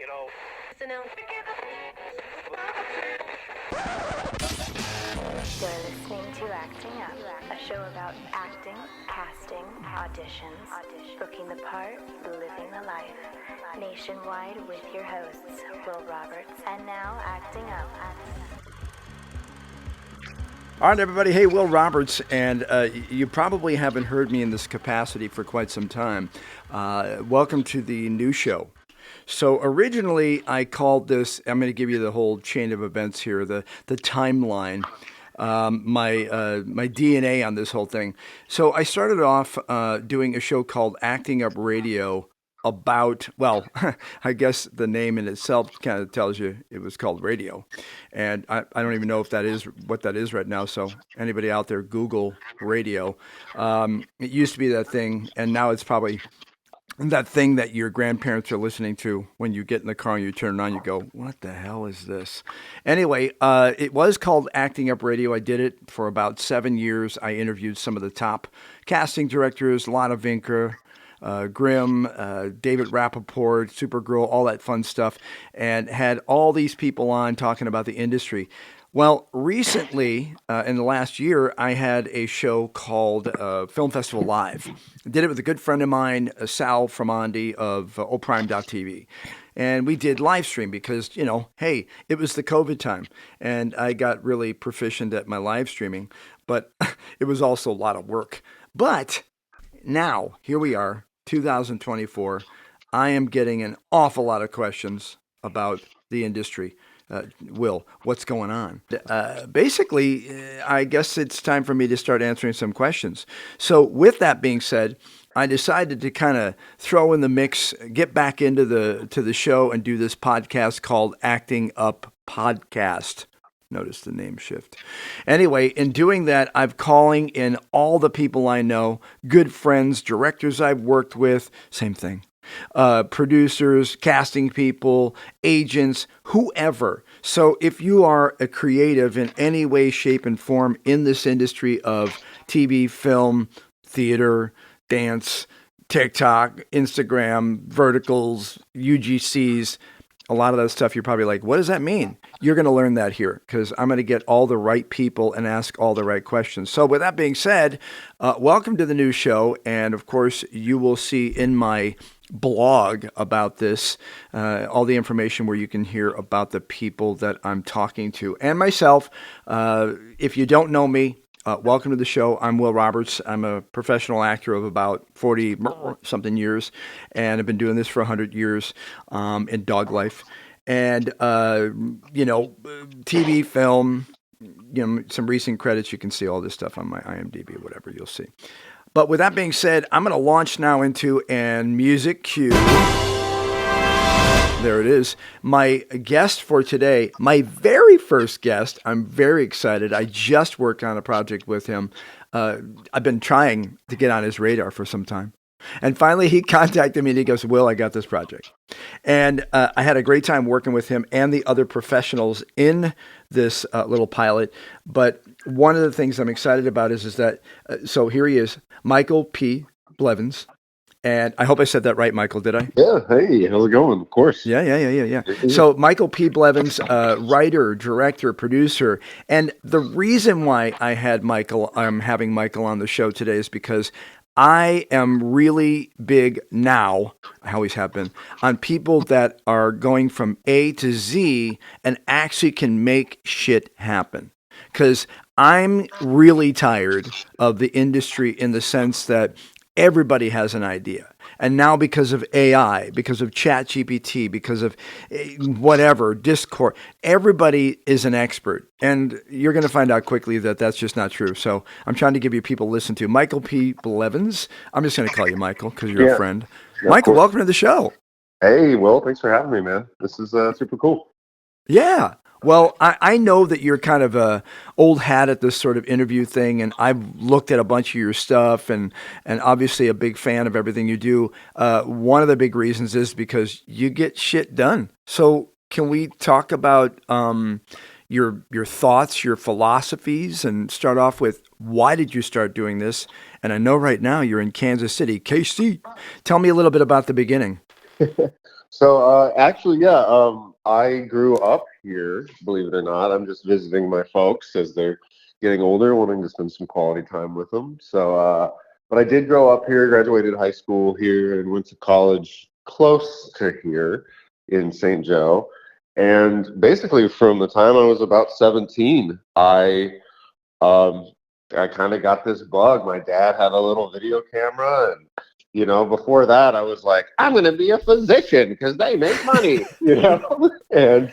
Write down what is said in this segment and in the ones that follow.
You know, You're listening to Acting Up, a show about acting, casting, auditions, booking the part, living the life. Nationwide with your hosts, Will Roberts, and now Acting Up. All right, everybody. Hey, Will Roberts, and you probably haven't heard me in this capacity for quite some time. Welcome to the new show. So originally, I called this. I'm going to give you the whole chain of events here, the timeline, my DNA on this whole thing. So I started off doing a show called Acting Up Radio about, well, I guess the name in itself kind of tells you it was called radio. And I don't even know if that is what that is right now. So anybody out there, Google radio. It used to be that thing, and now it's probably that thing that your grandparents are listening to when you get in the car and you turn it on, you go, what the hell is this? Anyway, it was called Acting Up Radio. I did it for about 7 years. I interviewed some of the top casting directors, Lana Vinker, Grimm, David Rappaport, Supergirl, all that fun stuff, and had all these people on talking about the industry. Well, recently, in the last year, I had a show called Film Festival Live. I did it with a good friend of mine, Sal Framandi of oprime.tv. And we did live stream because, hey, it was the COVID time. And I got really proficient at my live streaming, but it was also a lot of work. But now, here we are, 2024. I am getting an awful lot of questions about the industry. Will, what's going on? Basically, I guess it's time for me to start answering some questions. So with that being said, I decided to kind of throw in the mix, get back into the show and do this podcast called Acting Up Podcast. Notice the name shift. Anyway, in doing that, I'm calling in all the people I know, good friends, directors I've worked with, same thing. Producers, casting people, agents, whoever. So if you are a creative in any way, shape, and form in this industry of TV, film, theater, dance, TikTok, Instagram, verticals, UGCs, a lot of that stuff, you're probably like, what does that mean? You're going to learn that here because I'm going to get all the right people and ask all the right questions. So with that being said, welcome to the new show. And of course, you will see in my blog about this, all the information where you can hear about the people that I'm talking to and myself. If you don't know me, welcome to the show. I'm Will Roberts. I'm a professional actor of about 40-something years, and I've been doing this for 100 years in dog life. And, TV, film, some recent credits. You can see all this stuff on my IMDb, whatever you'll see. But with that being said, I'm going to launch now into and music cue. There it is. My guest for today, my very first guest. I'm very excited. I just worked on a project with him. I've been trying to get on his radar for some time. And finally, he contacted me and he goes, Will, I got this project. And I had a great time working with him and the other professionals in this little pilot. But one of the things I'm excited about is that, so here he is, Michael P. Blevins. And I hope I said that right, Michael, did I? Yeah. Hey, how's it going? Of course. Yeah. So Michael P. Blevins, writer, director, producer. And the reason why I'm having Michael on the show today is because I am really big now, I always have been, on people that are going from A to Z and actually can make shit happen. Because I'm really tired of the industry in the sense that everybody has an idea. And now because of AI, because of ChatGPT, because of whatever, Discord, everybody is an expert. And you're going to find out quickly that that's just not true. So I'm trying to give you people to listen to. Michael P. Blevins. I'm just going to call you Michael because you're a friend. Yeah, Michael, welcome to the show. Hey, Will, thanks for having me, man. This is super cool. Yeah. Well, I know that you're kind of a old hat at this sort of interview thing, and I've looked at a bunch of your stuff, and obviously a big fan of everything you do. One of the big reasons is because you get shit done. So can we talk about your thoughts, your philosophies, and start off with why did you start doing this? And I know right now you're in Kansas City, KC. Tell me a little bit about the beginning. So actually, yeah, I grew up here, believe it or not. I'm just visiting my folks as they're getting older, wanting to spend some quality time with them. But I did grow up here, graduated high school here, and went to college close to here in St. Joe. And basically, from the time I was about 17, um, I kind of got this bug. My dad had a little video camera, and before that, I was like, I'm going to be a physician because they make money, and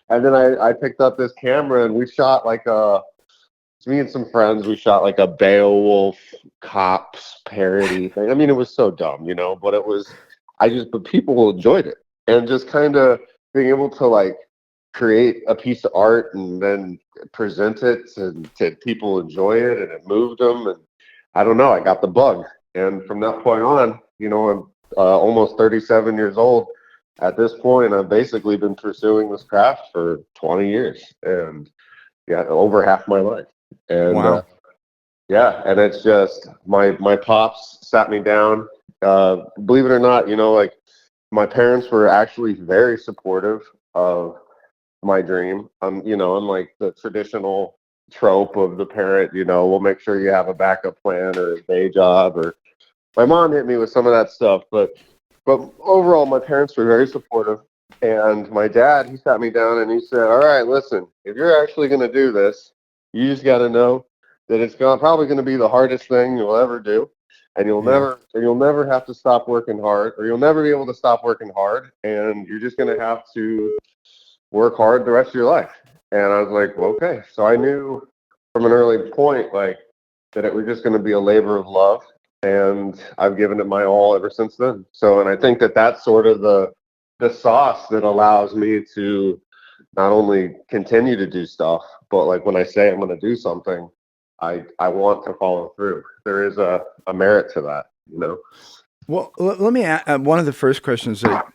then I picked up this camera and we shot like it's me and some friends. We shot like a Beowulf cops parody thing. I mean, it was so dumb, but but people enjoyed it, and just kind of being able to like create a piece of art and then present it and to people enjoy it, and it moved them, and I don't know, I got the bug, and from that point on, I'm almost 37 years old. At this point, I've basically been pursuing this craft for 20 years, and yeah, over half my life. And Wow. yeah, and it's just my pops sat me down. Believe it or not, like my parents were actually very supportive of my dream. Unlike the traditional trope of the parent, we'll make sure you have a backup plan or a day job. Or my mom hit me with some of that stuff, but overall, my parents were very supportive. And my dad, he sat me down and he said, "All right, listen, if you're actually going to do this, you just got to know that probably going to be the hardest thing you'll ever do, and Yeah. you'll never have to stop working hard, or you'll never be able to stop working hard, and you're just going to have to work hard the rest of your life." And I was like, well, okay. So I knew from an early point, like, that it was just going to be a labor of love. And I've given it my all ever since then. So, and I think that that's sort of the sauce that allows me to not only continue to do stuff, but like when I say I'm going to do something, I want to follow through. There is a merit to that. Well, let me ask, one of the first questions that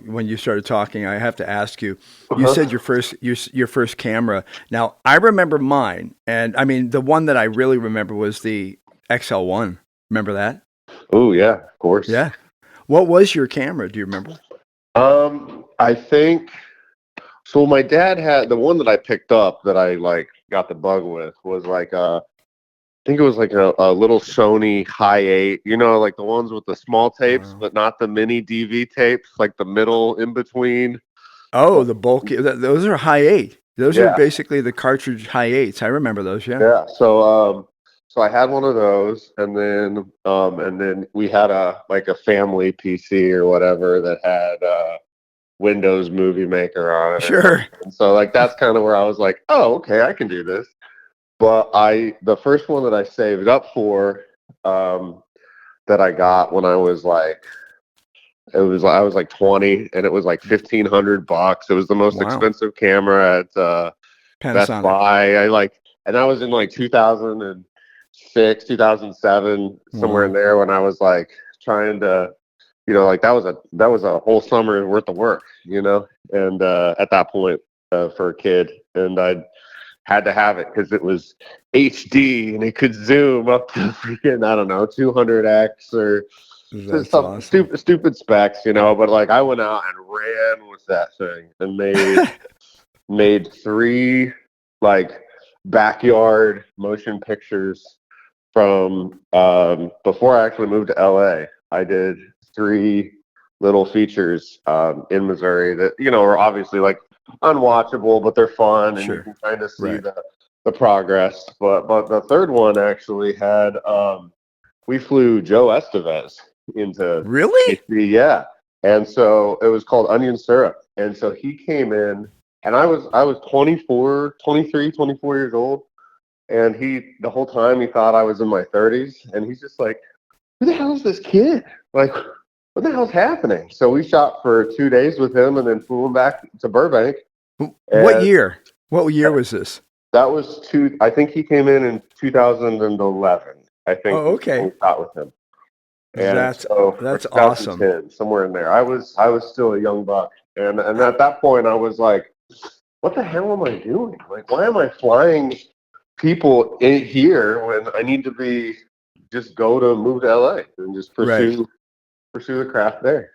when you started talking, I have to ask you. You Uh-huh. said your first camera. Now, I remember mine, and I mean the one that I really remember was the XL1. Remember that? Oh yeah, of course. Yeah. What was your camera? Do you remember? I think so. My dad had the one that I picked up that I like got the bug with was like I think it was like a little Sony Hi8, like the ones with the small tapes, Wow. but not the mini DV tapes, like the middle in between. Oh, But the bulky. Those are high eight. Those are yeah, basically the cartridge high eights. I remember those. Yeah. yeah. So I had one of those, and then we had a family PC or whatever that had Windows Movie Maker on it or Sure. something. So like that's kind of where I was like, oh, okay, I can do this. But the first one that I saved up for, that I got when I was like, I was like 20, and it was like $1,500. It was the most Wow. expensive camera at Best Panasonic. Buy. And I was in like 2006, 2007, somewhere in Wow. there when I was like trying to, like that was a whole summer worth of work, and at that point, for a kid, and I had to have it because it was HD and it could zoom up to freaking, I don't know, 200x or just That's some awesome. stupid specs, but like I went out and ran with that thing and made three like backyard motion pictures from before I actually moved to LA. I did three little features in Missouri that are obviously like unwatchable, but they're fun and you Sure. can kind of see Right. the progress. But the third one actually had we flew Joe Estevez into Really? HD, yeah. And so it was called Onion Syrup. And so he came in, and I was 24, 23, 24 years old. And he the whole time he thought I was in my 30s, and he's just like, "Who the hell is this kid? Like, what the hell's happening?" So we shot for 2 days with him, and then flew him back to Burbank. What And year? What year was this? that was I think he came in 2011. I think Oh, was when okay. we shot with him. And That's so, or that's awesome. 2010, somewhere in there. I was still a young buck, and at that point, I was like, "What the hell am I doing? Like, why am I flying people in here when I need to move to LA and just Right. pursue the craft there?"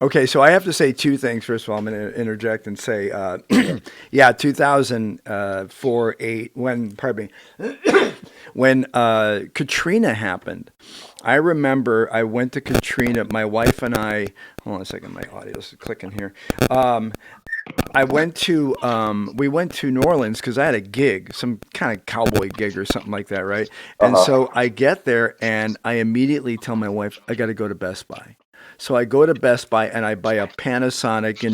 Okay, so I have to say two things. First of all, I'm going to interject and say, yeah, 2004, 8, pardon me, when Katrina happened. I remember I went to Katrina. My wife and I. Hold on a second. My audio's clicking here. We went to New Orleans because I had a gig, some kind of cowboy gig or something like that, right? And Uh-huh. so I get there and I immediately tell my wife, I got to go to Best Buy. So I go to Best Buy and I buy a Panasonic,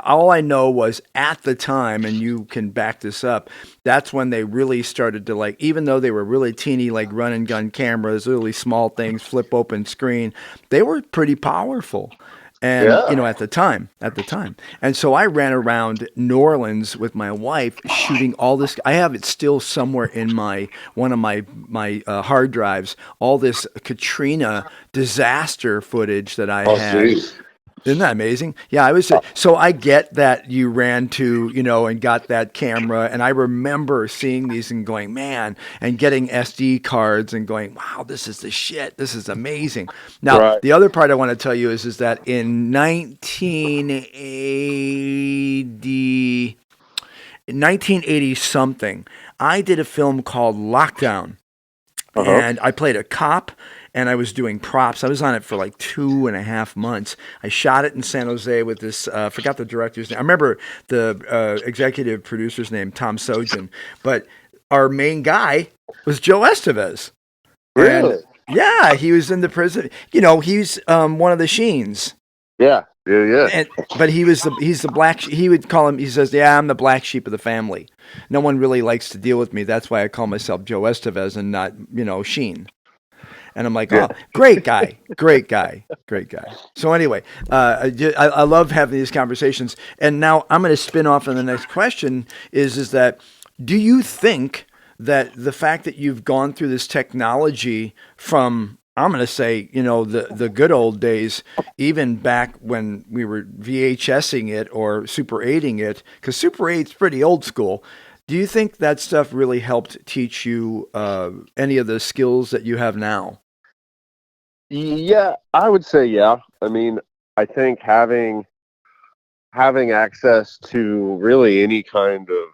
all I know was at the time, and you can back this up, that's when they really started to like, even though they were really teeny, like run and gun cameras, really small things, flip open screen, they were pretty powerful. And, Yeah. at the time. And so I ran around New Orleans with my wife shooting all this. I have it still somewhere in one of my hard drives, all this Katrina disaster footage that I Oh, had. geez. Isn't that amazing? Yeah, I was. So I get that you ran to, and got that camera, and I remember seeing these and going, man, and getting SD cards and going, wow, this is the shit. This is amazing. Now, Right. the other part I want to tell you is that in 1980 something, I did a film called Lockdown. Uh-huh. And I played a cop and I was doing props. I was on it for like 2.5 months. I shot it in San Jose with this, I forgot the director's name. I remember the executive producer's name, Tom Sojin. But our main guy was Joe Estevez. And Really? yeah, he was in the prison. He's one of the Sheens. Yeah. Yeah. But he's the black. He would call him. He says, "Yeah, I'm the black sheep of the family. No one really likes to deal with me. That's why I call myself Joe Estevez and not Sheen." And I'm like, Yeah. "Oh, great guy, great guy, great guy." So anyway, I love having these conversations. And now I'm going to spin off on the next question. Is that do you think that the fact that you've gone through this technology from, I'm going to say, the good old days, even back when we were VHSing it or Super 8ing it, because Super 8's pretty old school. Do you think that stuff really helped teach you any of the skills that you have now? Yeah, I would say yeah. I mean, I think having access to really any kind of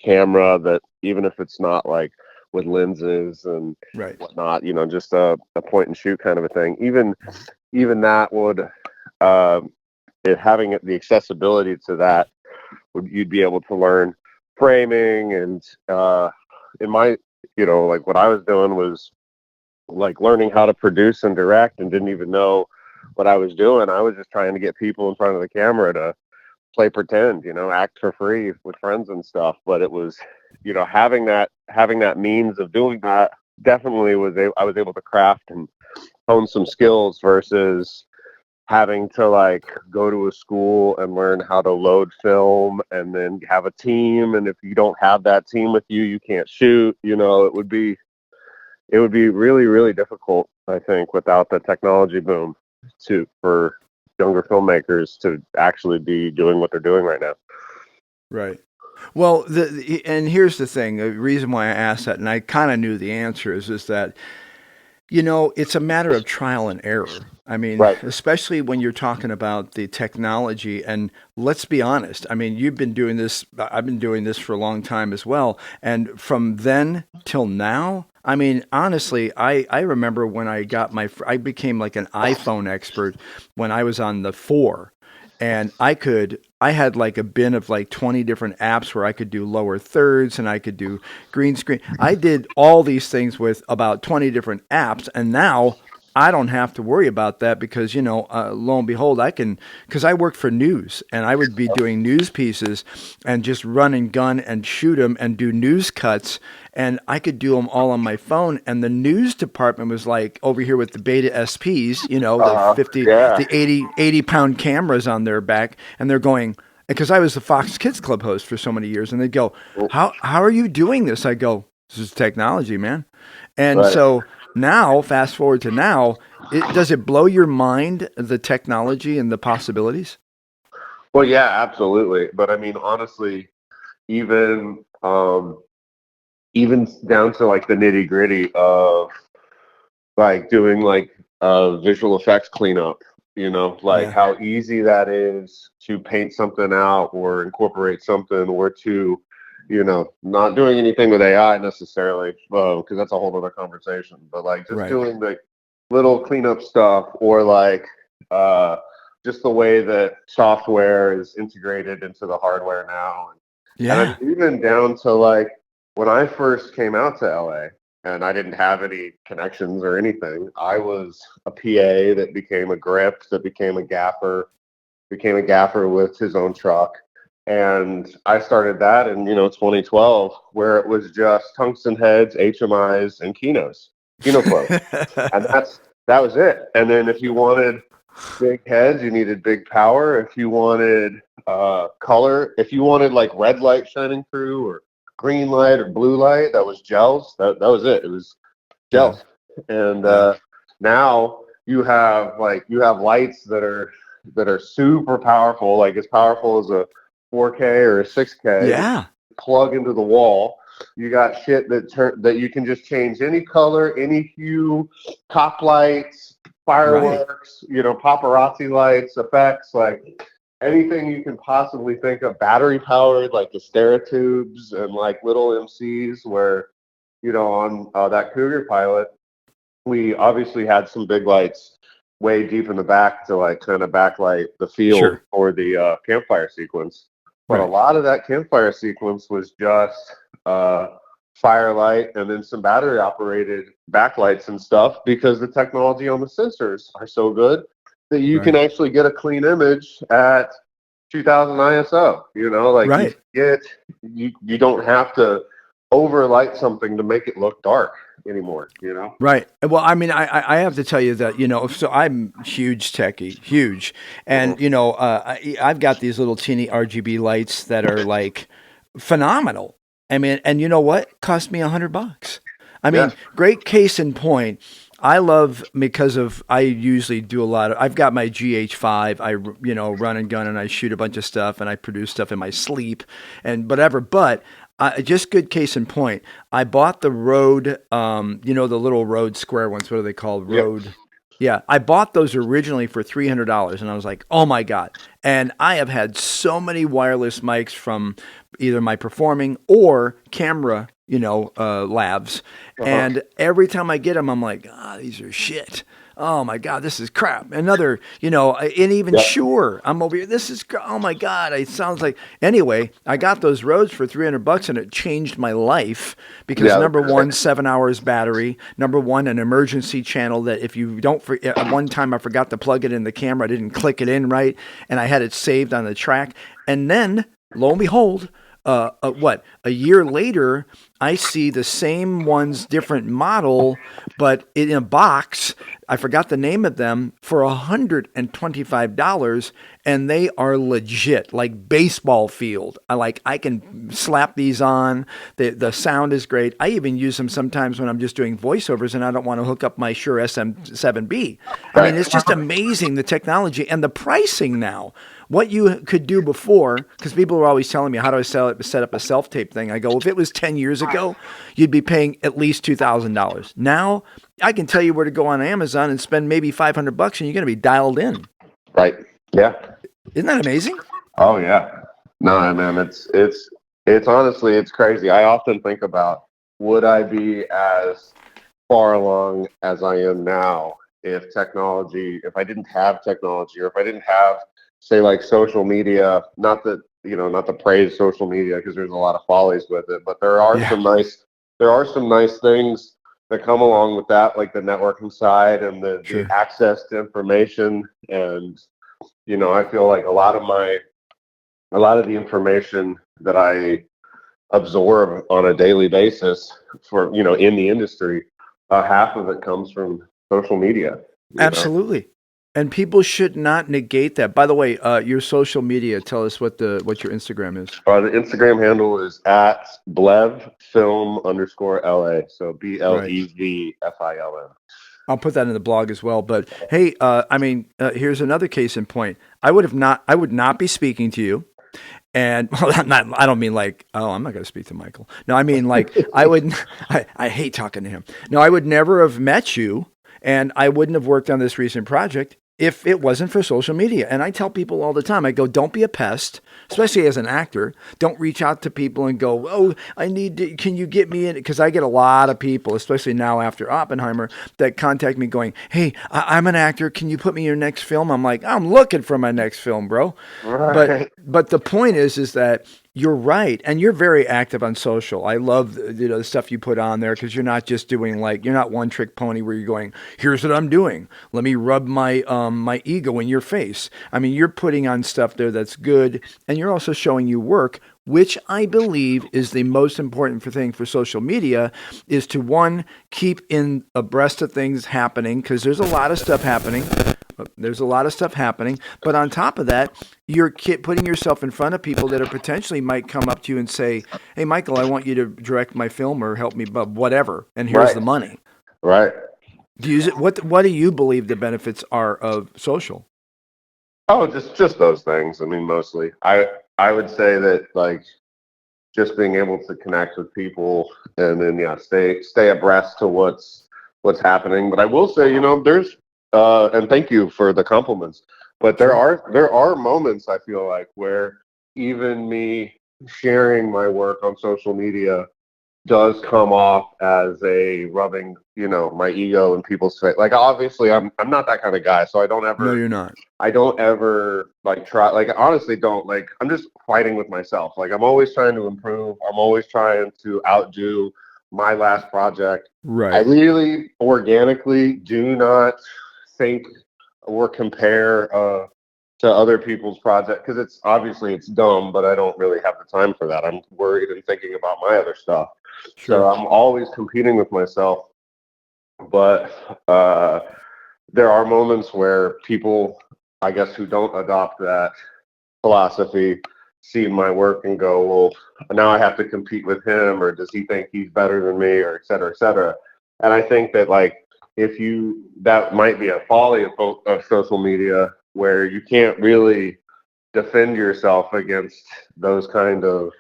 camera that, even if it's not like with lenses and Right. whatnot, just a point and shoot kind of a thing. Even that would, having the accessibility to that, you'd be able to learn framing and in my, like what I was doing was like learning how to produce and direct, and didn't even know what I was doing. I was just trying to get people in front of the camera to play pretend, act for free with friends and stuff. But it was, having that means of doing that definitely I was able to craft and hone some skills versus having to like go to a school and learn how to load film and then have a team. And if you don't have that team with you, you can't shoot. It would be really, really difficult, I think, without the technology boom for younger filmmakers to actually be doing what they're doing right now. Right. Well, and here's the thing. The reason why I asked that, and I kind of knew the answer, is that it's a matter of trial and error. I mean, Right. especially when you're talking about the technology. And let's be honest. I mean, you've been doing this. I've been doing this for a long time as well. And from then till now, I mean, honestly, I remember when I became like an iPhone expert when I was on the 4. And I had like a bin of like 20 different apps where I could do lower thirds and I could do green screen. I did all these things with about 20 different apps. And now I don't have to worry about that because, lo and behold, because I worked for news and I would be doing news pieces and just run and gun and shoot them and do news cuts. And I could do them all on my phone. And the news department was like over here with the Beta SPs, the 50, Yeah. the 80 pound cameras on their back. And they're going, because I was the Fox Kids Club host for so many years. And they'd go, how are you doing this? I go, this is technology, man. And Right. so now, fast forward to now, does it blow your mind, the technology and the possibilities? Well, yeah, absolutely. But I mean, honestly, even even down to like the nitty gritty of like doing like visual effects cleanup like Yeah. how easy that is to paint something out or incorporate something or to, not doing anything with AI necessarily, because that's a whole other conversation. But like just Right. doing the little cleanup stuff or like just the way that software is integrated into the hardware now. And I Yeah. mean, even down to like when I first came out to LA and I didn't have any connections or anything, I was a PA that became a grip, that became a gaffer with his own truck. And I started that in, 2012, where it was just tungsten heads, HMIs, and Kino Plus. And that was it. And then if you wanted big heads, you needed big power. If you wanted color, if you wanted like red light shining through or green light or blue light, that was gels. That was it. It was Yeah. gels. And Yeah. now you have lights that are super powerful, like as powerful as a 4K or a 6K. Yeah. Plug into the wall. You got shit that you can just change any color, any hue, cop lights, Right. fireworks, paparazzi lights, effects, like anything you can possibly think of. Battery powered, like the Stereotubes and like little MCs. Where on that Cougar pilot, we obviously had some big lights way deep in the back to like kind of backlight the field Sure. or the campfire sequence. But a Right. lot of that campfire sequence was just firelight and then some battery operated backlights and stuff, because the technology on the sensors are so good that you can Right. actually get a clean image at 2000 ISO. Like Right. you don't have to overlight something to make it look dark anymore. Right. Well, I mean, I have to tell you that, so I'm huge techie, huge. And, Mhm. I've got these little teeny RGB lights that are like phenomenal. I mean, and you know what? Cost me $100. I Yeah. mean, great case in point. I love because of I usually do a lot of I've got my GH5. I run and gun and I shoot a bunch of stuff and I produce stuff in my sleep and whatever. But just good case in point. I bought the Rode, the little Rode square ones. What are they called? Yep. Rode. Yeah, I bought those originally for $300, and I was like, "Oh my god!" And I have had so many wireless mics from either my performing or camera, labs, Uh-huh. and every time I get them, I'm like, "Ah, these are shit." Oh my God, this is crap. Another, and even Yep. Shure, I'm over here. Oh my God, it sounds like. Anyway, I got those Rodes for $300 and it changed my life because Yeah. number one, 7 hours battery. Number one, an emergency channel that if you don't, at one time I forgot to plug it in the camera, I didn't click it in right, and I had it saved on the track. And then, lo and behold, a year later, I see the same ones, different model, but in a box. I forgot the name of them for $125, and they are legit, like baseball field. I can slap these on. The sound is great. I even use them sometimes when I'm just doing voiceovers and I don't want to hook up my Shure SM7B. I mean, it's just amazing the technology and the pricing now. What you could do before, because people are always telling me, how do I set up a self-tape thing? I go, if it was 10 years ago, you'd be paying at least $2,000. Now, I can tell you where to go on Amazon and spend maybe $500 and you're going to be dialed in. Right. Yeah. Isn't that amazing? Oh yeah. No, man, it's honestly it's crazy. I often think about, would I be as far along as I am now if I didn't have technology, or if I didn't have, say, like social media. Not to praise social media, because there's a lot of follies with it, but Yeah, there are some nice things that come along with that, like the networking side and the sure. access to information. And I feel like a lot of the information that I absorb on a daily basis for in the industry, half of it comes from social media. Absolutely. And people should not negate that. By the way, your social media, tell us what your Instagram is. The Instagram handle is at blevfilm_LA. So Right. BLEVFILM. I'll put that in the blog as well. But hey, here's another case in point. I would not be speaking to you. And well, I don't mean like, oh, I'm not going to speak to Michael. No, I mean like, I hate talking to him. No, I would never have met you and I wouldn't have worked on this recent project if it wasn't for social media. And I tell people all the time, I go, don't be a pest, especially as an actor. Don't reach out to people and go, oh, can you get me in? Because I get a lot of people, especially now after Oppenheimer, that contact me going, hey, I'm an actor. Can you put me in your next film? I'm like, I'm looking for my next film, bro. Right. But the point is that you're right, and you're very active on social. I love the stuff you put on there because you're not just doing you're not one trick pony where you're going, here's what I'm doing. Let me rub my my ego in your face. I mean, you're putting on stuff there that's good, and you're also showing you work, which I believe is the most important thing for social media, is to one, keep in abreast of things happening, because there's a lot of stuff happening. But on top of that, you're putting yourself in front of people that are potentially might come up to you and say, hey, Michael, I want you to direct my film or help me, but whatever, and here's the money. Right. What do you believe the benefits are of social? Oh, just those things. I mean, mostly. I would say that like just being able to connect with people and then stay abreast to what's happening. But I will say, there's and thank you for the compliments. But there are moments I feel like where even me sharing my work on social media does come off as a rubbing, my ego in people's face. Like obviously I'm not that kind of guy, so I don't ever No, you're not. I don't ever try, honestly don't, I'm just fighting with myself. Like I'm always trying to improve. I'm always trying to outdo my last project. Right. I really organically do not think or compare to other people's project because it's dumb, but I don't really have the time for that. I'm worried and thinking about my other stuff. Sure. So I'm always competing with myself. But there are moments where people, I guess, who don't adopt that philosophy see my work and go, well, now I have to compete with him, or does he think he's better than me, or et cetera, et cetera. And I think that that might be a folly of social media where you can't really defend yourself against those kind of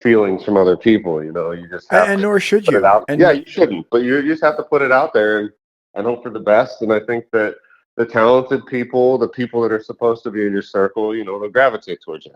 feelings from other people. You just have And to nor should put it you. out. And Yeah, you shouldn't, but you just have to put it out there and hope for the best. And I think that the talented people, the people that are supposed to be in your circle, they'll gravitate towards you.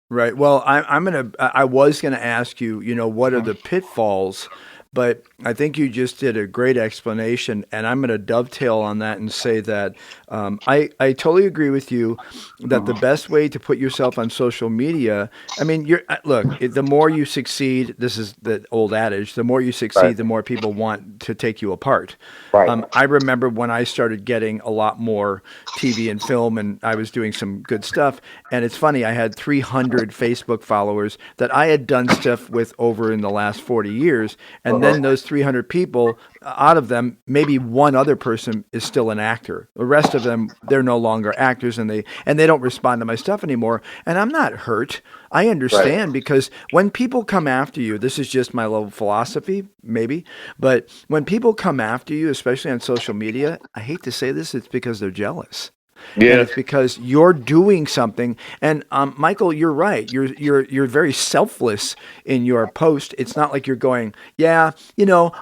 right. Well, I was gonna ask you, what are the pitfalls? But I think you just did a great explanation, and I'm going to dovetail on that and say that I totally agree with you that the best way to put yourself on social media, I mean, the more you succeed, this is the old adage, the more you succeed, Right. the more people want to take you apart. Right. I remember when I started getting a lot more TV and film, and I was doing some good stuff. And it's funny, I had 300 Facebook followers that I had done stuff with over in the last 40 years. And then those 300 people, out of them, maybe one other person is still an actor. The rest of them, they're no longer actors, and they don't respond to my stuff anymore. And I'm not hurt. I understand Right. because when people come after you, this is just my little philosophy, maybe, but when people come after you, especially on social media, I hate to say this, it's because they're jealous. And Yeah. it's because you're doing something. And Michael, you're right. You're very selfless in your post. It's not like you're going, yeah,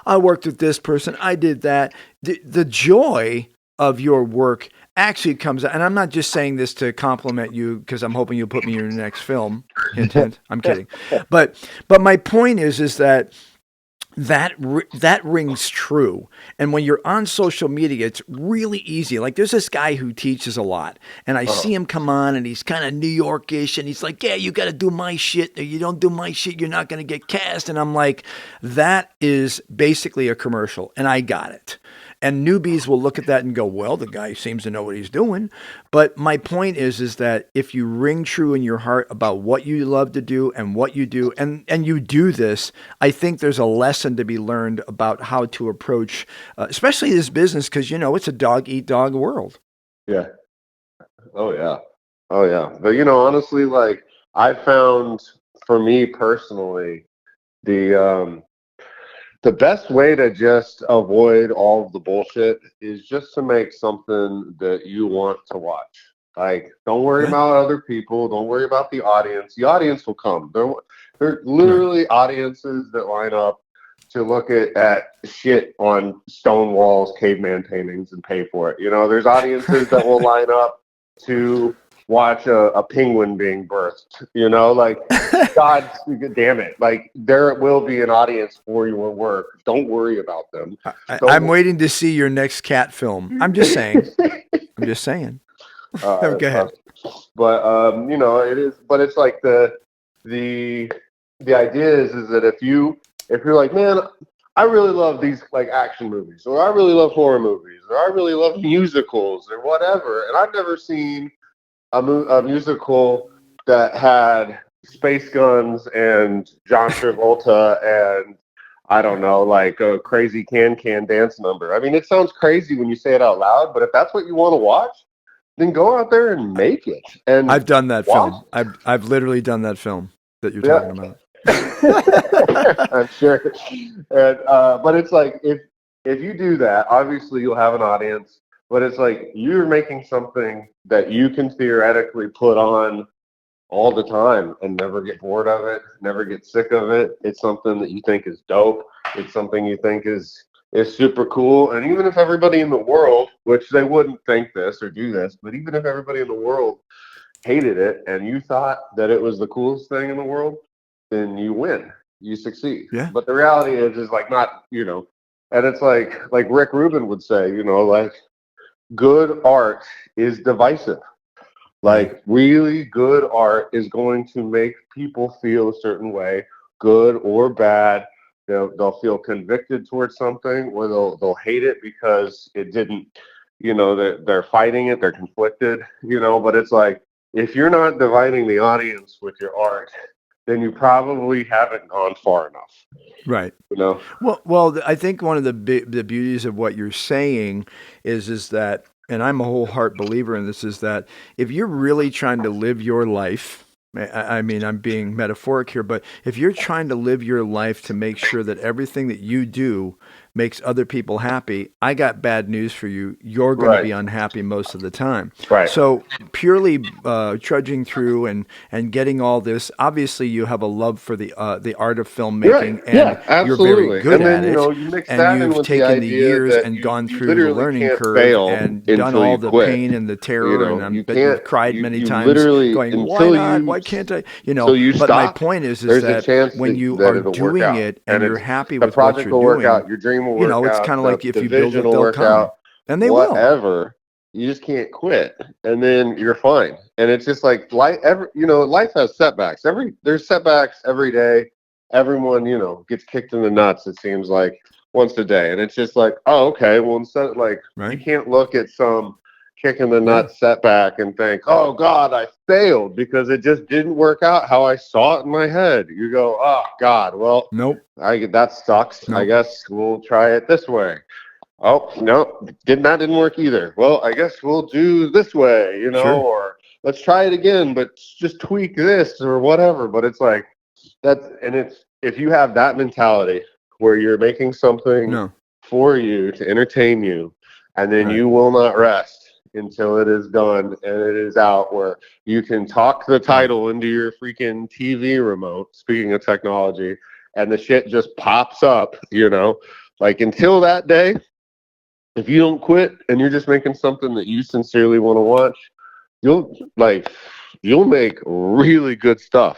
I worked with this person, I did that. The joy of your work actually comes out. And I'm not just saying this to compliment you because I'm hoping you'll put me in your next film. Hint, hint. I'm kidding. But my point is that that rings true. And when you're on social media, it's really easy. Like there's this guy who teaches a lot, and I see him come on, and he's kind of New Yorkish, and he's like, yeah, you got to do my shit. Or you don't do my shit, you're not going to get cast. And I'm like, that is basically a commercial, and I got it. And newbies will look at that and go, well, the guy seems to know what he's doing. But my point is that if you ring true in your heart about what you love to do and what you do, and you do this, I think there's a lesson to be learned about how to approach, especially this business, because, it's a dog-eat-dog world. Yeah. Oh yeah. Oh yeah. But honestly, I found for me personally, the the best way to just avoid all of the bullshit is just to make something that you want to watch. Like, don't worry Yeah. about other people. Don't worry about the audience. The audience will come. There are Right. literally audiences that line up to look at shit on stone walls, caveman paintings, and pay for it. You know, there's audiences that will line up to watch a penguin being birthed. You know, like, God damn it. Like, there will be an audience for your work. Don't worry about them. I'm waiting to see your next cat film. I'm just saying. I'm just saying. Go ahead. But you know, it is. But it's like the idea is that if you're like, man, I really love these like action movies, or I really love horror movies, or I really love musicals, or whatever, and I've never seen a musical that had space guns and John Travolta and I don't know, like a crazy can dance number. I mean, it sounds crazy when you say it out loud, but if that's what you want to watch, then go out there and make it. And I've done that film. I've literally done that film that you're talking about. I'm sure. And but it's like if you do that, obviously you'll have an audience. But it's like you're making something that you can theoretically put on all the time and never get bored of it, never get sick of it. It's something that you think is dope. It's something you think is super cool. And even if everybody in the world, which they wouldn't think this or do this, but even if everybody in the world hated it and you thought that it was the coolest thing in the world, then you win. You succeed. Yeah. But the reality is like not, you know, and it's like Rick Rubin would say, you know, like good art is divisive. Like really good art is going to make people feel a certain way, good or bad. They'll feel convicted towards something, or they'll hate it because it didn't, you know, they're fighting it, they're conflicted, you know. But it's like if you're not dividing the audience with your art, then you probably haven't gone far enough. Right. You know. Well, I think one of the beauties of what you're saying is that, and I'm a whole heart believer in this, is that if you're really trying to live your life, I mean, I'm being metaphoric here, but if you're trying to live your life to make sure that everything that you do makes other people happy, I got bad news for you. You're going to be unhappy most of the time. Right. So purely trudging through and getting all this, obviously you have a love for the art of filmmaking, and you're very good at it. And you've taken the years and gone through the learning curve and done all the pain and the terror, and I bet you've cried many times going, why not? Why can't I? You know, but my point is that when you are doing it and you're happy with what you're doing, your dream will work you know, it's out, kind of like if you build it, will they'll work come. out, And they whatever. You just can't quit, and then you're fine. And it's just like life. Life has setbacks. There's setbacks every day. Everyone, you know, gets kicked in the nuts. It seems like once a day, and it's just like, oh, okay. Well, instead, like, you can't look at some kick in the nuts setback and think, oh God, I failed because it just didn't work out how I saw it in my head. You go, oh God, well, nope. That sucks. Nope. I guess we'll try it this way. Oh, no, that didn't work either. Well, I guess we'll do this way, you know, or let's try it again, but just tweak this or whatever. But it's like if you have that mentality where you're making something for you to entertain you, and then you will not rest until it is done and it is out, where you can talk the title into your freaking TV remote, speaking of technology, and the shit just pops up, you know, like until that day, if you don't quit and you're just making something that you sincerely want to watch, you'll make really good stuff,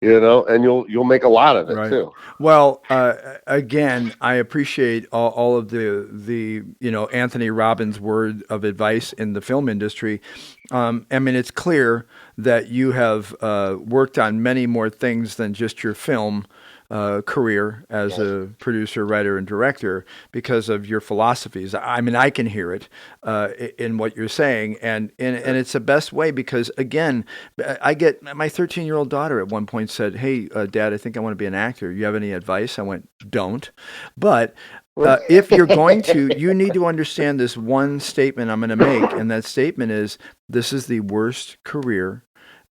you know, and you'll make a lot of it too. Well, again, I appreciate all of the you know, Anthony Robbins' word of advice in the film industry. I mean, it's clear that you have worked on many more things than just your film career as a producer, writer, and director because of your philosophies. I mean, I can hear it in what you're saying, and it's the best way because, again, I get my 13-year-old daughter at one point said, "Hey, Dad, I think I want to be an actor. You have any advice?" I went, "Don't," but if you're going to, you need to understand this one statement I'm going to make, and that statement is, this is the worst career,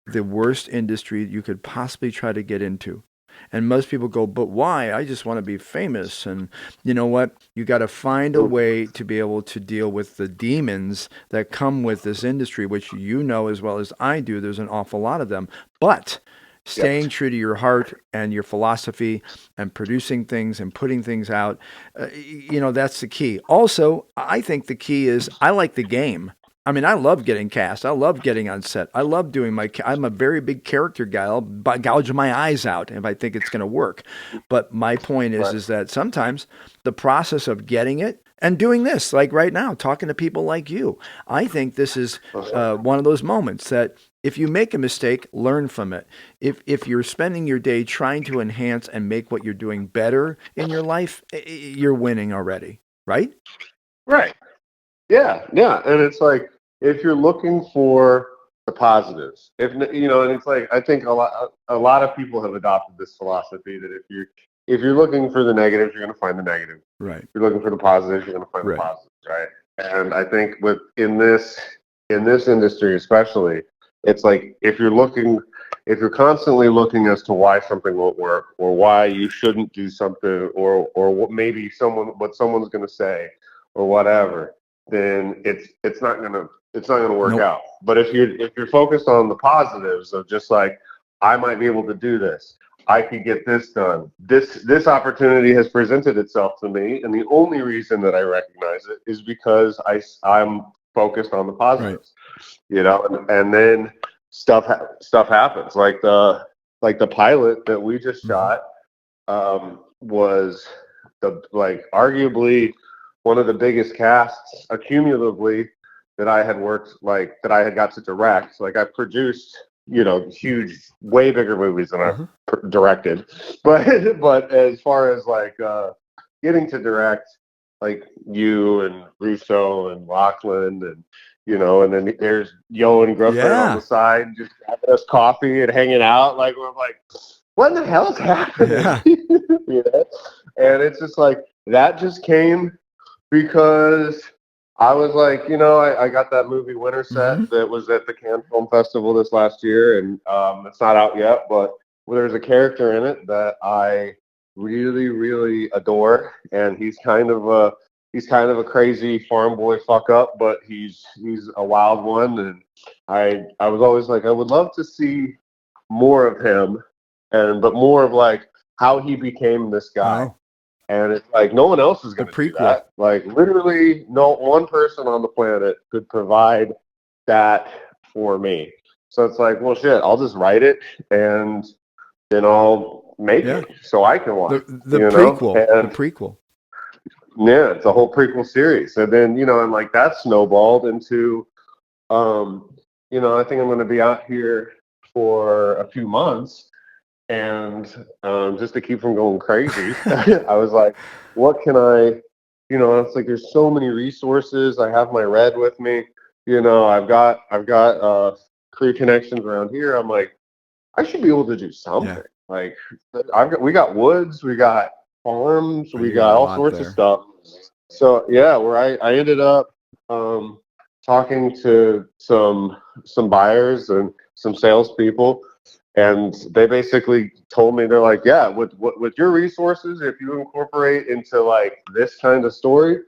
the worst industry you could possibly try to get into. And most people go, but why? I just want to be famous. And you know what? You got to find a way to be able to deal with the demons that come with this industry, which you know as well as I do. There's an awful lot of them. But staying true to your heart and your philosophy and producing things and putting things out, that's the key. Also, I think the key is I like the game. I mean, I love getting cast. I love getting on set. I love doing I'm a very big character guy. I'll gouge my eyes out if I think it's going to work. But my point is that sometimes the process of getting it and doing this, like right now, talking to people like you, I think this is one of those moments that if you make a mistake, learn from it. If you're spending your day trying to enhance and make what you're doing better in your life, you're winning already, right? Right. Yeah, yeah, and it's like if you're looking for the positives, and it's like I think a lot of people have adopted this philosophy that if you're looking for the negatives, you're going to find the negative. Right. If you're looking for the positives, you're going to find the positives, right? And I think in this industry especially, it's like if you're constantly looking as to why something won't work or why you shouldn't do something or what maybe what someone's going to say or whatever, then it's not gonna work out. But if you're focused on the positives of just like I might be able to do this, I could get this done. This opportunity has presented itself to me, and the only reason that I recognize it is because I'm focused on the positives, and then stuff happens. Like the pilot that we just shot was arguably one of the biggest casts accumulatively that I had got to direct. Like I produced, huge, way bigger movies than I've directed. But as far as getting to direct, like you and Russo and Lachlan and and then there's Yo and Griffin on the side just having us coffee and hanging out. Like we're like, what in the hell is happening? Yeah. And it's just like that just came because I was like, I got that movie Winter Set that was at the Cannes Film Festival this last year, and it's not out yet, but there's a character in it that I really, really adore, and he's kind of a crazy farm boy fuck up, but he's a wild one, and I was always like, I would love to see more of him, but more of like how he became this guy. Oh. And it's like no one else is going to do that. Like literally, no one person on the planet could provide that for me. So it's like, well, shit, I'll just write it and then I'll make it so I can watch the prequel. The prequel. Yeah, it's a whole prequel series, and then and like that snowballed into, I think I'm going to be out here for a few months. And just to keep from going crazy, I was like, what can I, it's like there's so many resources. I have my Red with me. I've got crew connections around here. I'm like, I should be able to do something. Yeah. Like we got woods, we got farms, we got all sorts of stuff. So yeah, where I ended up talking to some buyers and some salespeople. And they basically told me, they're like, yeah, with your resources, if you incorporate into like this kind of story,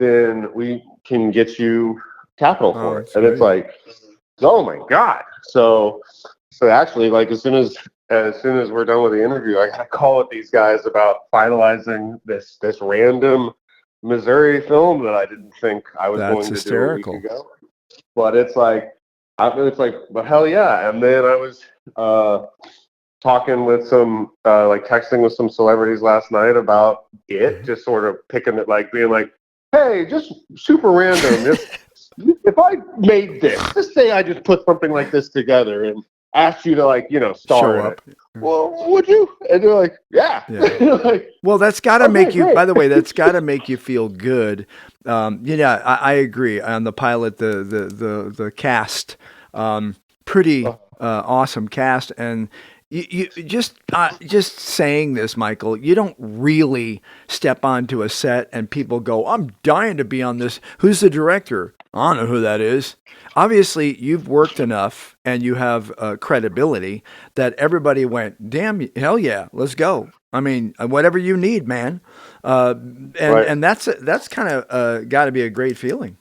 then we can get you capital for it. And it's like, oh my God. So actually, like as soon as we're done with the interview, I got a call with these guys about finalizing this random Missouri film that I didn't think I was going to do a week ago. But it's like, but hell yeah. And then I was talking with some, texting with some celebrities last night about it, just sort of picking it, like being like, hey, just super random. If I made this, just say I just put something like this together and asked you to, star in it. Well, would you? And they're like, yeah. Like, well, that's got to make you, by the way, that's got to make you feel good. I agree on the pilot, the cast, pretty awesome cast. And you just saying this, Michael, you don't really step onto a set and people go, I'm dying to be on this. Who's the director? I don't know who that is. Obviously, you've worked enough and you have credibility that everybody went, damn, hell yeah, let's go. I mean, whatever you need, man. And that's kind of got to be a great feeling.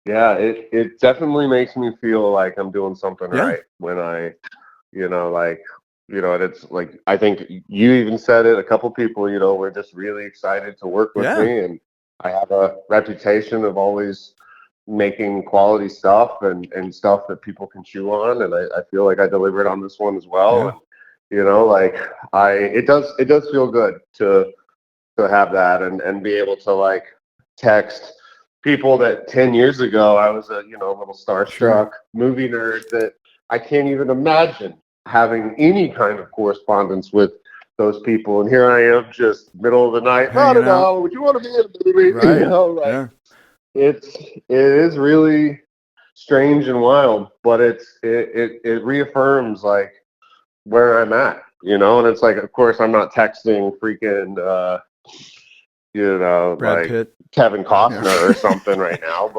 Yeah, it definitely makes me feel like I'm doing something right when I like, and it's like, I think you even said it, a couple people, were just really excited to work with Yeah. me. And I have a reputation of always making quality stuff and stuff that people can chew on. And I feel like I delivered on this one as well. Yeah. And, like it does feel good to have that and be able to like text people that 10 years ago I was a little starstruck movie nerd that I can't even imagine having any kind of correspondence with those people, and here I am just middle of the night, I Hanging don't out. know, would you want to be in a movie? Right. Like Yeah. it is really strange and wild, but it reaffirms like where I'm at, and it's like, of course I'm not texting freaking Brad like Pitt. Kevin Costner Yeah. or something right now,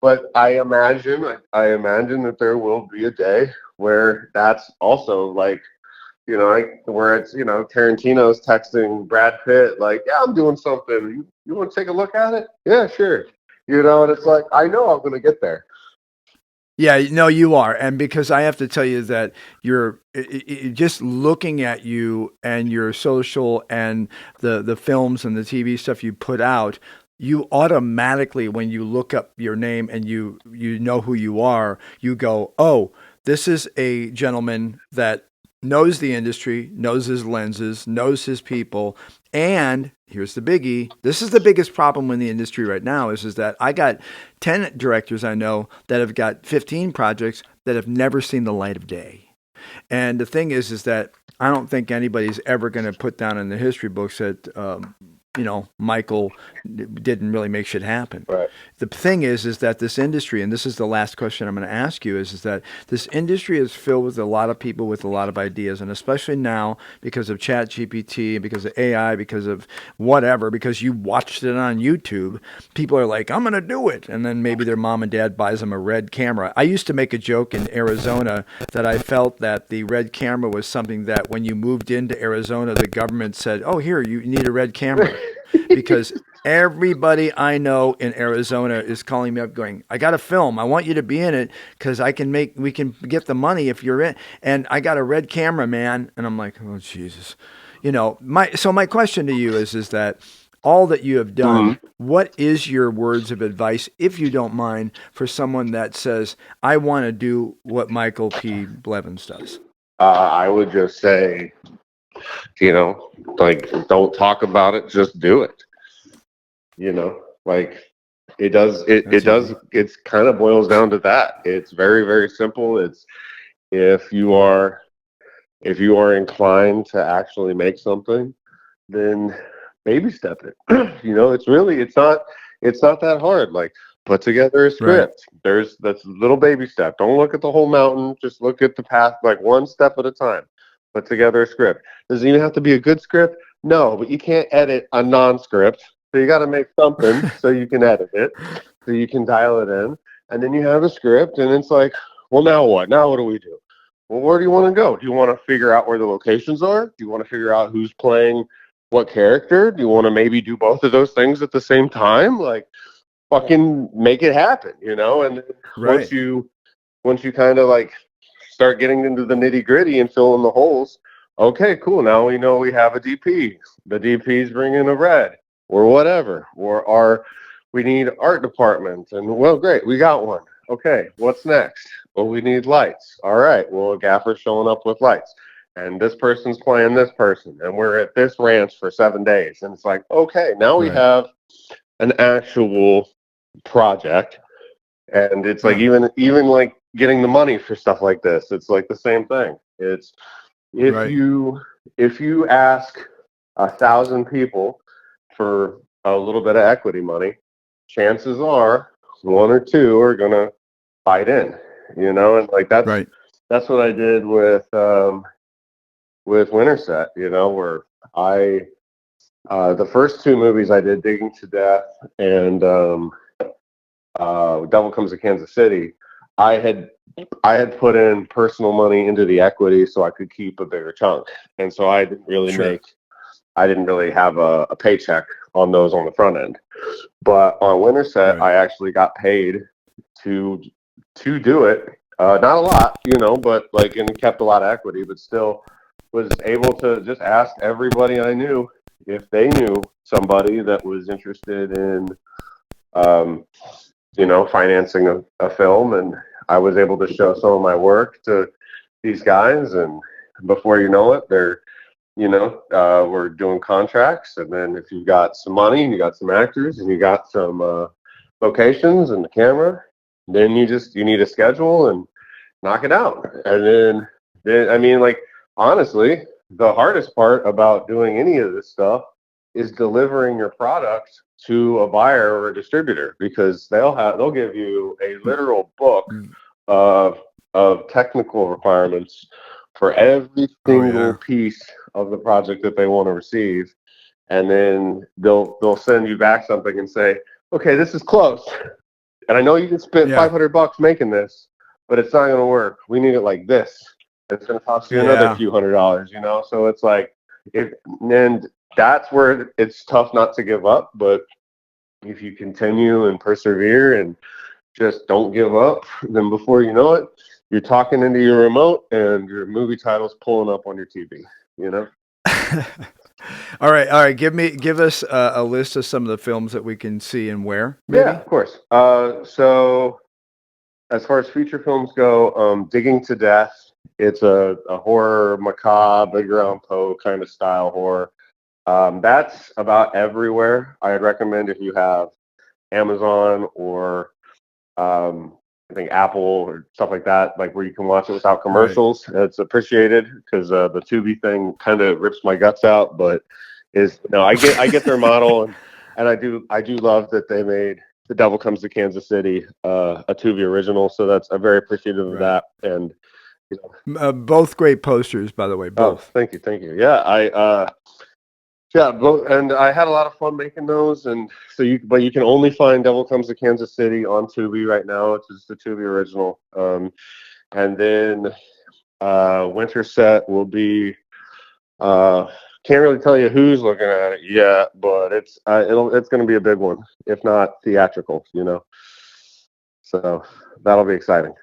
but I imagine that there will be a day where that's also like, where it's, Tarantino's texting Brad Pitt like, yeah, I'm doing something. You want to take a look at it? Yeah, sure. And it's like, I know I'm going to get there. Yeah, no, you are. And because I have to tell you that you're just looking at you and your social and the films and the TV stuff you put out, you automatically, when you look up your name and you know who you are, you go, oh, this is a gentleman that knows the industry, knows his lenses, knows his people. And here's the biggie. This is the biggest problem in the industry right now is that I got 10 directors I know that have got 15 projects that have never seen the light of day. And the thing is that I don't think anybody's ever going to put down in the history books that, Michael didn't really make shit happen. Right. The thing is that this industry, and this is the last question I'm going to ask you, is that this industry is filled with a lot of people with a lot of ideas, and especially now because of ChatGPT, because of AI, because of whatever, because you watched it on YouTube, people are like, I'm going to do it. And then maybe their mom and dad buys them a red camera. I used to make a joke in Arizona that I felt that the red camera was something that when you moved into Arizona, the government said, oh, here, you need a red camera. Because everybody I know in Arizona is calling me up going, I got a film. I want you to be in it because we can get the money if you're in. And I got a red camera, man. And I'm like, oh, Jesus. My question to you is that all that you have done, what is your words of advice, if you don't mind, for someone that says, I want to do what Michael P. Blevins does? I would just say, like, don't talk about it, just do it. Like it's kind of boils down to that. It's very, very simple. It's if you are inclined to actually make something, then baby step it. It's not that hard. Like, put together a Right. script. That's a little baby step. Don't look at the whole mountain. Just look at the path, like one step at a time. Put together a script. Does it even have to be a good script? No, but you can't edit a non-script. So you got to make something so you can edit it, so you can dial it in, and then you have a script, and it's like, well, now what? Now what do we do? Well, where do you want to go? Do you want to figure out where the locations are? Do you want to figure out who's playing what character? Do you want to maybe do both of those things at the same time? Like, fucking make it happen, And Right. once you kind of like start getting into the nitty gritty and fill in the holes, okay, cool. Now we know we have a DP. The DP's bringing a red or whatever, or we need art department, and well, great, we got one. Okay, what's next? Well, we need lights. All right, well, a gaffer's showing up with lights, and this person's playing this person, and we're at this ranch for 7 days, and it's like, okay, now we Right. have an actual project, and it's like Yeah. even like getting the money for stuff like this, it's like the same thing. It's Right. if you ask 1,000 people for a little bit of equity money, chances are one or two are gonna bite in, and like Right. that's what I did with Winterset, where I the first two movies I did, Digging to Death and Devil Comes to Kansas City, I had put in personal money into the equity so I could keep a bigger chunk, and so I didn't really have a paycheck on those on the front end. But on Winterset, Right. I actually got paid to do it Not a lot, but like, and kept a lot of equity, but still was able to just ask everybody I knew if they knew somebody that was interested in, um, financing a film. And I was able to show some of my work to these guys. And before you know it, we're doing contracts. And then if you got some money and you got some actors and you got some locations and the camera, then you need a schedule and knock it out. And then I mean, like, honestly, the hardest part about doing any of this stuff is delivering your product to a buyer or a distributor, because they'll give you a literal book of technical requirements for every single piece of the project that they want to receive. And then they'll send you back something and say, okay, this is close. And I know you just spent $500 making this, but it's not going to work. We need it like this. It's going to cost you another few $100s, So it's like, and that's where it's tough not to give up. But if you continue and persevere and just don't give up, then before you know it, you're talking into your remote and your movie title's pulling up on your TV, All right. Give us a list of some of the films that we can see and where. Maybe? Yeah, of course. So as far as feature films go, Digging to Death. It's a horror, macabre, Edgar Allan Poe kind of style horror. That's about everywhere. I'd recommend if you have Amazon or I think Apple or stuff like that, like where you can watch it without commercials. Right. It's appreciated because the Tubi thing kind of rips my guts out, but I get their model, and I do love that they made The Devil Comes to Kansas City a Tubi original, so I'm very appreciative of that. And both great posters, by the way. Both. Oh, thank you. Yeah, and I had a lot of fun making those. And so you can only find Devil Comes to Kansas City on Tubi right now. It's just the Tubi original. And then Winter Set will be. Can't really tell you who's looking at it yet, but it's going to be a big one, if not theatrical. So that'll be exciting.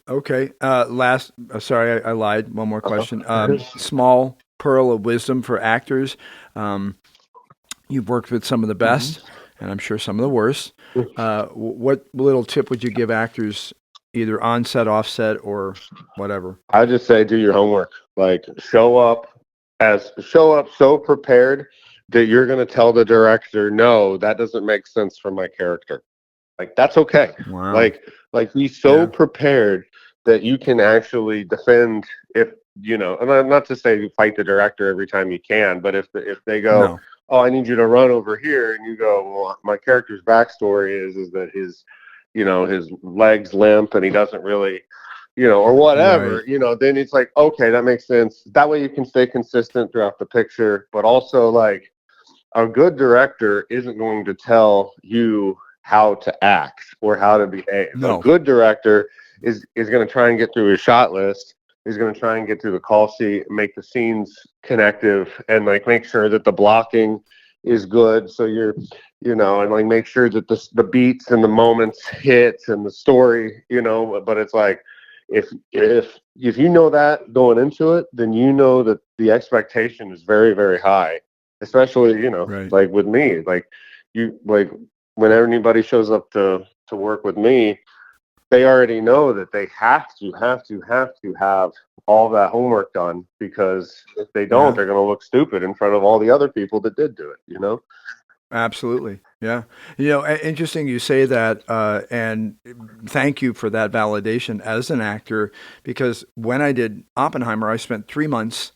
Okay. Sorry, I lied. One more question. Small pearl of wisdom for actors. You've worked with some of the best, and I'm sure some of the worst. What little tip would you give actors, either on set, off set, or whatever? I just say do your homework. Like show up so prepared that you're going to tell the director, no, that doesn't make sense for my character. Like that's okay. Wow. Like be so prepared that you can actually defend and I'm not to say you fight the director every time you can, but if they go, oh, I need you to run over here, and you go, well, my character's backstory is that his legs limp and he doesn't really, or whatever, right. Then it's like, okay, that makes sense. That way you can stay consistent throughout the picture, but also like a good director isn't going to tell you how to act or how to behave. No. A good director is going to try and get through his shot list. He's going to try and get through the call sheet, make the scenes connective, and like make sure that the blocking is good. So and like make sure that the beats and the moments hit and the story, but it's like, if you know that going into it, then that the expectation is very, very high, especially, right. Like with me, whenever anybody shows up to work with me, they already know that they have to have all that homework done, because if they don't, they're going to look stupid in front of all the other people that did do it, Absolutely. Yeah. Interesting you say that, and thank you for that validation as an actor, because when I did Oppenheimer, I spent 3 months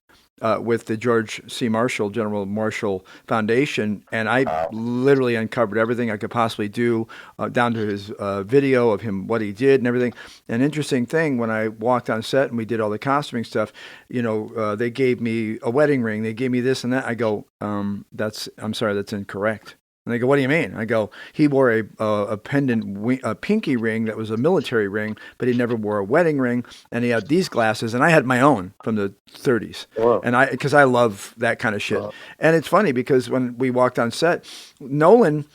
with the George C. Marshall, General Marshall Foundation, and I literally uncovered everything I could possibly do, down to his video of him, what he did and everything. An interesting thing, when I walked on set and we did all the costuming stuff, they gave me a wedding ring, they gave me this and that. I go, I'm sorry, that's incorrect. And they go, what do you mean? I go, he wore a pendant, a pinky ring that was a military ring, but he never wore a wedding ring. And he had these glasses, and I had my own from the 30s. Wow. And because I love that kind of shit. Wow. And it's funny because when we walked on set, Nolan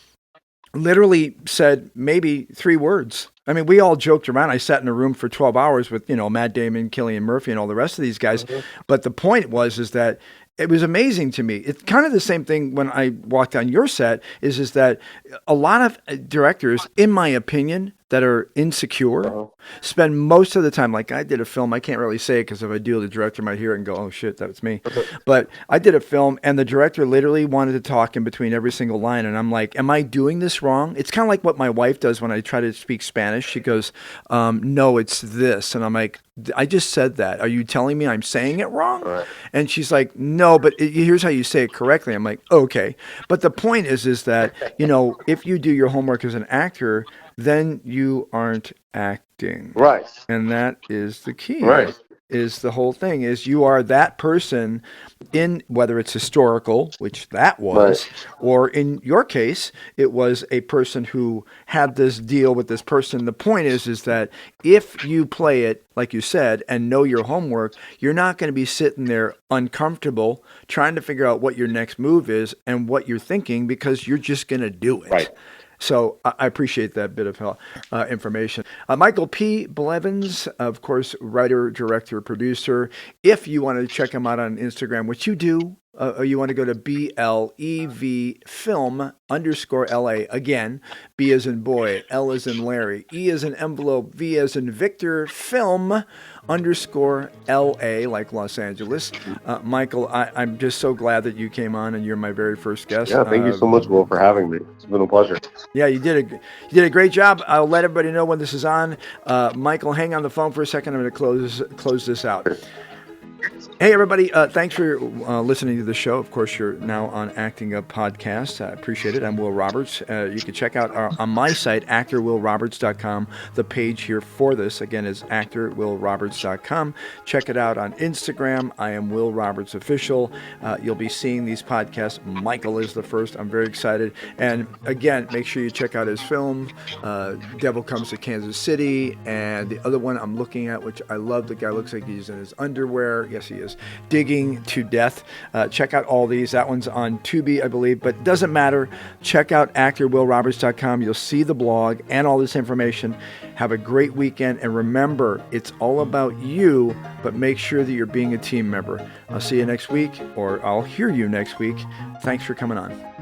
literally said maybe 3 words. I mean, we all joked around. I sat in a room for 12 hours with, Matt Damon, Cillian Murphy, and all the rest of these guys. But the point is that it was amazing to me. It's kind of the same thing when I walked on your set, is that a lot of directors, in my opinion, that are insecure spend most of the time, like I did a film, I can't really say it because if I do, the director might hear it and go, oh shit, that was me. But I did a film and the director literally wanted to talk in between every single line. And I'm like, am I doing this wrong? It's kind of like what my wife does when I try to speak Spanish. She goes, no, it's this. And I'm like, I just said that. Are you telling me I'm saying it wrong? Right. And she's like, no, but here's how you say it correctly. I'm like, okay. But the point is that, if you do your homework as an actor, then you aren't acting. Right. And that is the key. Right. Is the whole thing is you are that person in whether it's historical, which that was, or in your case, it was a person who had this deal with this person. The point is that if you play it, like you said, and know your homework, you're not going to be sitting there uncomfortable trying to figure out what your next move is and what you're thinking because you're just going to do it. Right. So I appreciate that bit of information. Michael P. Blevins, of course, writer, director, producer. If you want to check him out on Instagram, which you do, you want to go to BLEV film _LA. Again, B as in boy, L as in Larry, E as in envelope, V as in Victor, film _LA, like Los Angeles. Michael, I'm just so glad that you came on and you're my very first guest. Yeah, thank you so much, Will, for having me. It's been a pleasure. Yeah, you did a great job. I'll let everybody know when this is on. Michael, hang on the phone for a second. I'm going to close this out. Hey, everybody. Thanks for listening to the show. Of course, you're now on Acting Up Podcast. I appreciate it. I'm Will Roberts. You can check out on my site, actorwillroberts.com. The page here for this, again, is actorwillroberts.com. Check it out on Instagram. I am Will Roberts Official. You'll be seeing these podcasts. Michael is the first. I'm very excited. And again, make sure you check out his film, Devil Comes to Kansas City. And the other one I'm looking at, which I love, the guy looks like he's in his underwear. Yes, he is. Digging to Death. Check out all these. That one's on Tubi, I believe, but it doesn't matter. Check out actorwillroberts.com. You'll see the blog and all this information. Have a great weekend. And remember, it's all about you, but make sure that you're being a team member. I'll see you next week, or I'll hear you next week. Thanks for coming on.